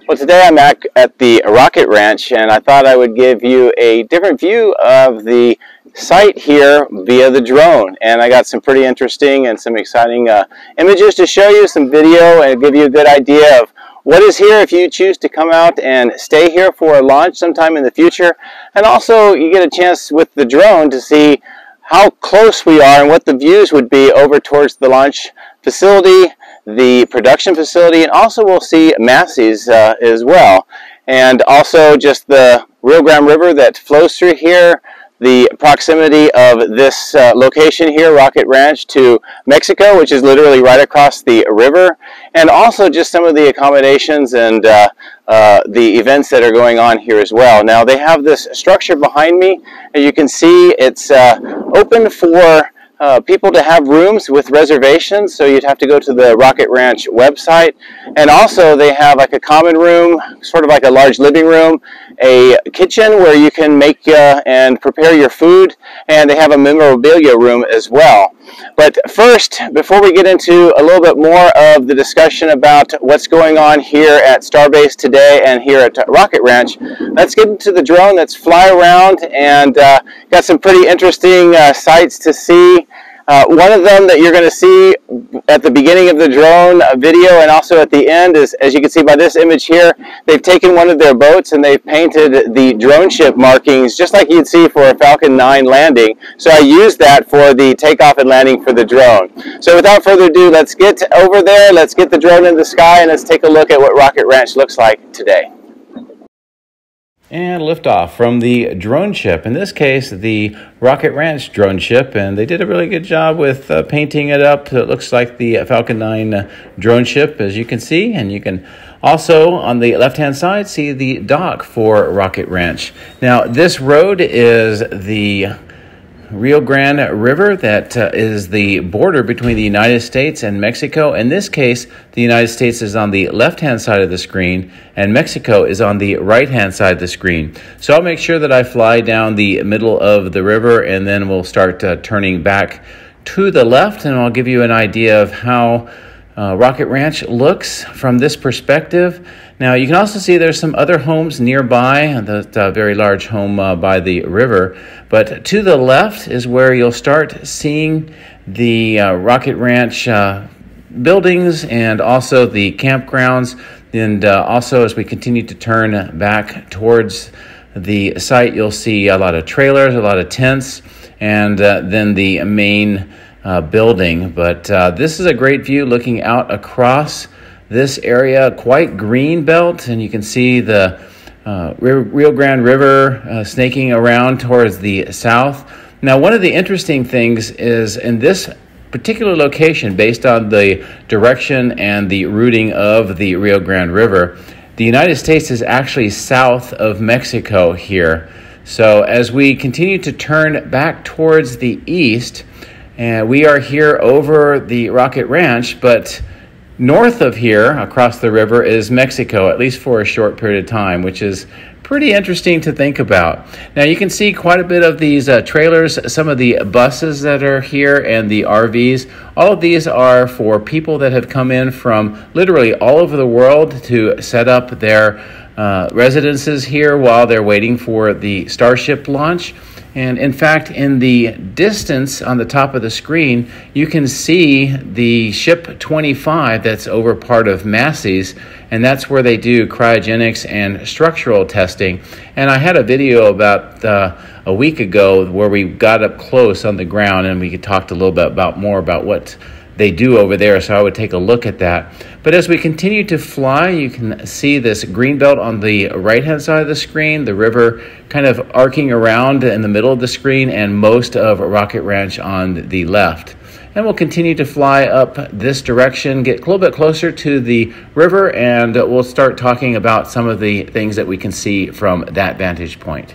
Well, today I'm at the Rocket Ranch, and I thought I would give you a different view of the site here via the drone. And I got some pretty interesting and some exciting images to show you, some video, and give you a good idea of what is here if you choose to come out and stay here for a launch sometime in the future. And also you get a chance with the drone to see how close we are and what the views would be over towards the launch facility, the production facility, and also we'll see Massey's as well. And also just the Rio Grande River that flows through here, the proximity of this location here, Rocket Ranch, to Mexico, which is literally right across the river, and also just some of the accommodations and the events that are going on here as well. Now they have this structure behind me, and you can see it's open for people to have rooms with reservations, so you'd have to go to the Rocket Ranch website. And also they have like a common room, sort of like a large living room, a kitchen where you can make and prepare your food, and they have a memorabilia room as well. But first, before we get into a little bit more of the discussion about what's going on here at Starbase today and here at Rocket Ranch, let's get into the drone. Let's fly around, and got some pretty interesting sights to see. One of them that you're going to see at the beginning of the drone video and also at the end is, as you can see by this image here, they've taken one of their boats and they've painted the drone ship markings just like you'd see for a Falcon 9 landing. So I used that for the takeoff and landing for the drone. So without further ado, let's get over there, let's get the drone in the sky, and let's take a look at what Rocket Ranch looks like today. And liftoff from the drone ship, in this case the Rocket Ranch drone ship, and they did a really good job with painting it up. It looks like the Falcon 9 drone ship, as you can see, and you can also on the left hand side see the dock for Rocket Ranch. Now this road is the Rio Grande River that is the border between the United States and Mexico. In this case, the United States is on the left-hand side of the screen and Mexico is on the right-hand side of the screen. So I'll make sure that I fly down the middle of the river, and then we'll start turning back to the left, and I'll give you an idea of how Rocket Ranch looks from this perspective. Now you can also see there's some other homes nearby, the very large home by the river, but to the left is where you'll start seeing the Rocket Ranch buildings and also the campgrounds. And also as we continue to turn back towards the site, you'll see a lot of trailers, a lot of tents, and then the main building. But this is a great view looking out across this area, quite green belt, and you can see the Rio Grande River snaking around towards the south. Now one of the interesting things is in this particular location, based on the direction and the routing of the Rio Grande River, the United States is actually south of Mexico here. So as we continue to turn back towards the east, and we are here over the Rocket Ranch, but north of here, across the river, is Mexico, at least for a short period of time, which is pretty interesting to think about. Now you can see quite a bit of these trailers, some of the buses that are here, and the RVs. All of these are for people that have come in from literally all over the world to set up their residences here while they're waiting for the Starship launch. And in fact, in the distance on the top of the screen, you can see the Ship 25 that's over part of Massey's, and that's where they do cryogenics and structural testing. And I had a video about a week ago where we got up close on the ground and we talked a little bit more about what they do over there, so I would take a look at that. But as we continue to fly, you can see this green belt on the right-hand side of the screen, the river kind of arcing around in the middle of the screen, and most of Rocket Ranch on the left. And we'll continue to fly up this direction, get a little bit closer to the river, and we'll start talking about some of the things that we can see from that vantage point.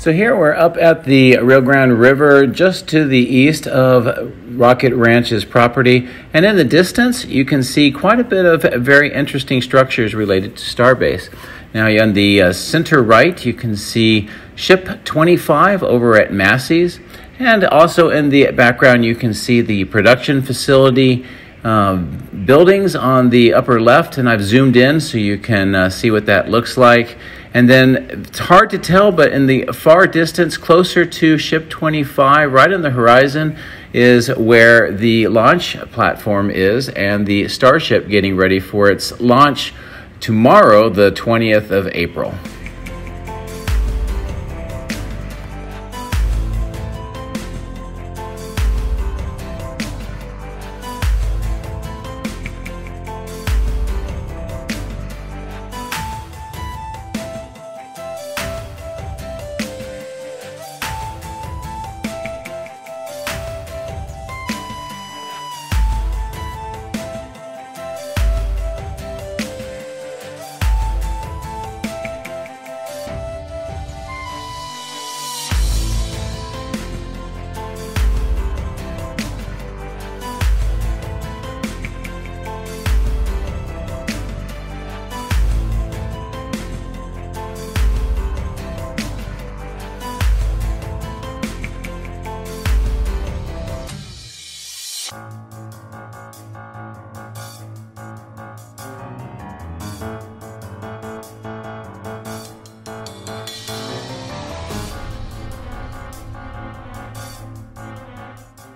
So here we're up at the Rio Grande River, just to the east of Rocket Ranch's property. And in the distance, you can see quite a bit of very interesting structures related to Starbase. Now on the center right, you can see Ship 25 over at Massey's. And also in the background, you can see the production facility buildings on the upper left. And I've zoomed in so you can see what that looks like. And then it's hard to tell, but in the far distance, closer to Ship 25, right on the horizon, is where the launch platform is and the Starship getting ready for its launch tomorrow, the 20th of April.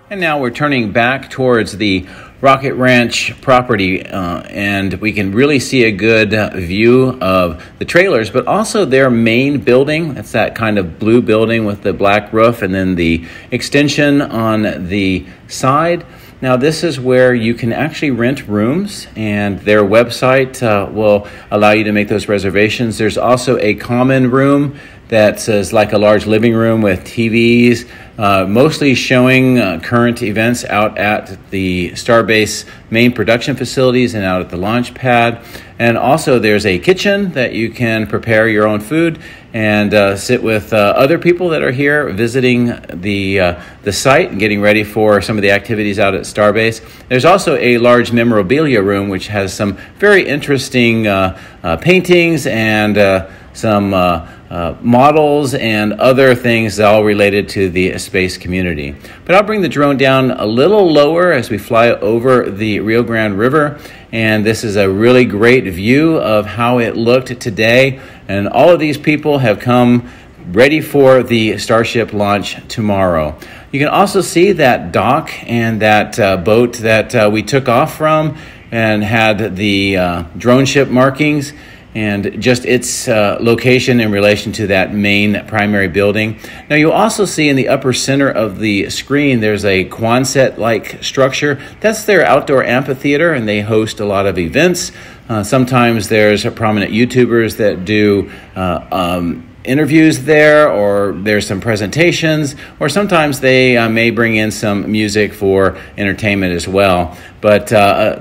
And now we're turning back towards the Rocket Ranch property, and we can really see a good view of the trailers, but also their main building. That's that kind of blue building with the black roof and then the extension on the side. Now this is where you can actually rent rooms, and their website will allow you to make those reservations. There's also a common room that says like a large living room with TVs, mostly showing current events out at the Starbase main production facilities and out at the launch pad. And also there's a kitchen that you can prepare your own food and sit with other people that are here visiting the site and getting ready for some of the activities out at Starbase. There's also a large memorabilia room which has some very interesting paintings and some models and other things all related to the space community. But I'll bring the drone down a little lower as we fly over the Rio Grande River, and this is a really great view of how it looked today. And all of these people have come ready for the Starship launch tomorrow. You can also see that dock and that boat that we took off from and had the drone ship markings and just its location in relation to that main primary building. Now you'll also see in the upper center of the screen there's a Quonset-like structure. That's their outdoor amphitheater, and they host a lot of events. Sometimes there's prominent YouTubers that do interviews there, or there's some presentations, or sometimes they may bring in some music for entertainment as well. But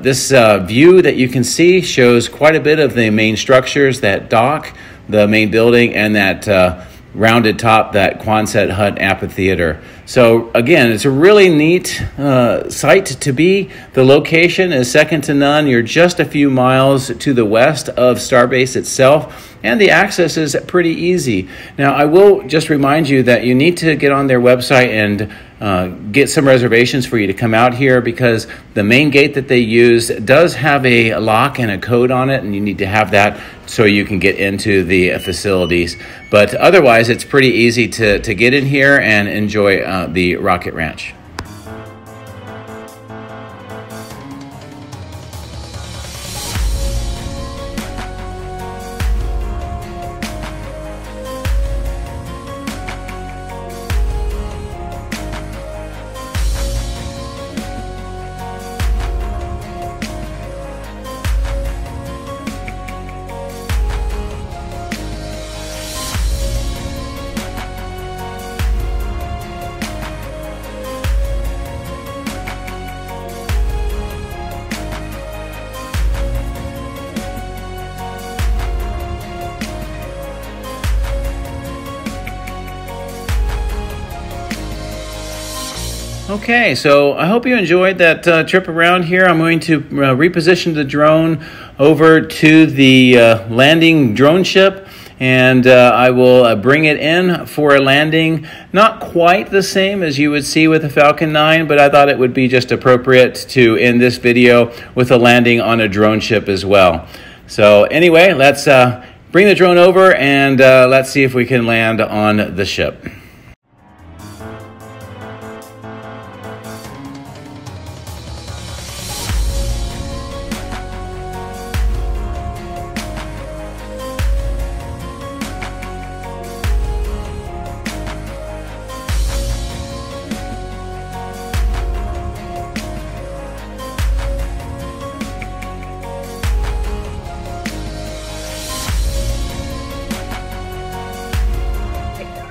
this view that you can see shows quite a bit of the main structures, that dock, the main building, and that rounded top, that Quonset hut amphitheater. So again, it's a really neat site to be. The location is second to none. You're just a few miles to the west of Starbase itself, and the access is pretty easy. Now, I will just remind you that you need to get on their website and get some reservations for you to come out here, because the main gate that they use does have a lock and a code on it, and you need to have that so you can get into the facilities. But otherwise, it's pretty easy to get in here and enjoy the Rocket Ranch. Okay, so I hope you enjoyed that trip around here. I'm going to reposition the drone over to the landing drone ship, and I will bring it in for a landing. Not quite the same as you would see with the Falcon 9, but I thought it would be just appropriate to end this video with a landing on a drone ship as well. So anyway, let's bring the drone over and let's see if we can land on the ship.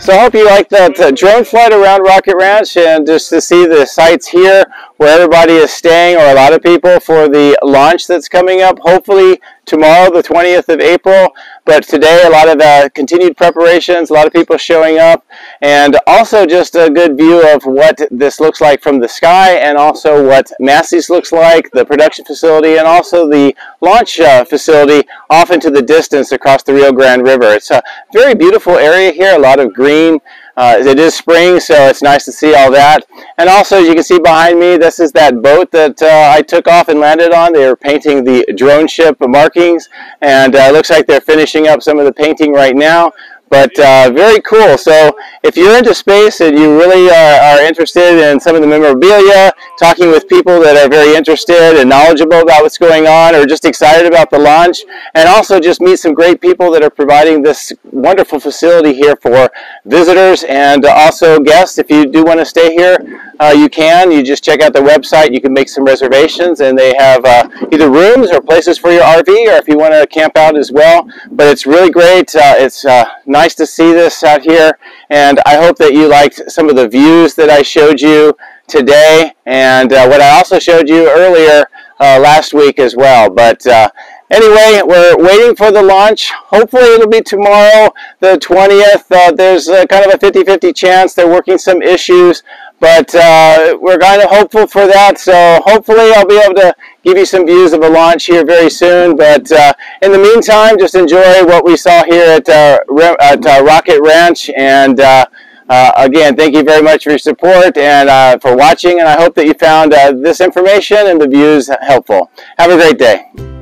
So I hope you like that drone flight around Rocket Ranch, and just to see the sites here where everybody is staying, or a lot of people, for the launch that's coming up, hopefully tomorrow, the 20th of April. But today, a lot of continued preparations, a lot of people showing up, and also just a good view of what this looks like from the sky, and also what Massey's looks like, the production facility, and also the launch facility off into the distance across the Rio Grande River. It's a very beautiful area here, a lot of green. It is spring, so it's nice to see all that. And also, as you can see behind me, this is that boat that I took off and landed on. They were painting the drone ship markings, and it looks like they're finishing up some of the painting right now. But very cool. So if you're into space and you really are interested in some of the memorabilia, talking with people that are very interested and knowledgeable about what's going on, or just excited about the launch, and also just meet some great people that are providing this wonderful facility here for visitors and also guests. If you do want to stay here, you can. You just check out the website. You can make some reservations, and they have either rooms or places for your RV, or if you want to camp out as well. But it's really great. It's nice to see this out here, and I hope that you liked some of the views that I showed you today, and what I also showed you earlier last week as well. But anyway, we're waiting for the launch. Hopefully it'll be tomorrow, the 20th. There's kind of a 50-50 chance. They're working some issues, but we're kind of hopeful for that. So hopefully I'll be able to give you some views of a launch here very soon. But in the meantime, just enjoy what we saw here at Rocket Ranch. And again, thank you very much for your support and for watching. And I hope that you found this information and the views helpful. Have a great day.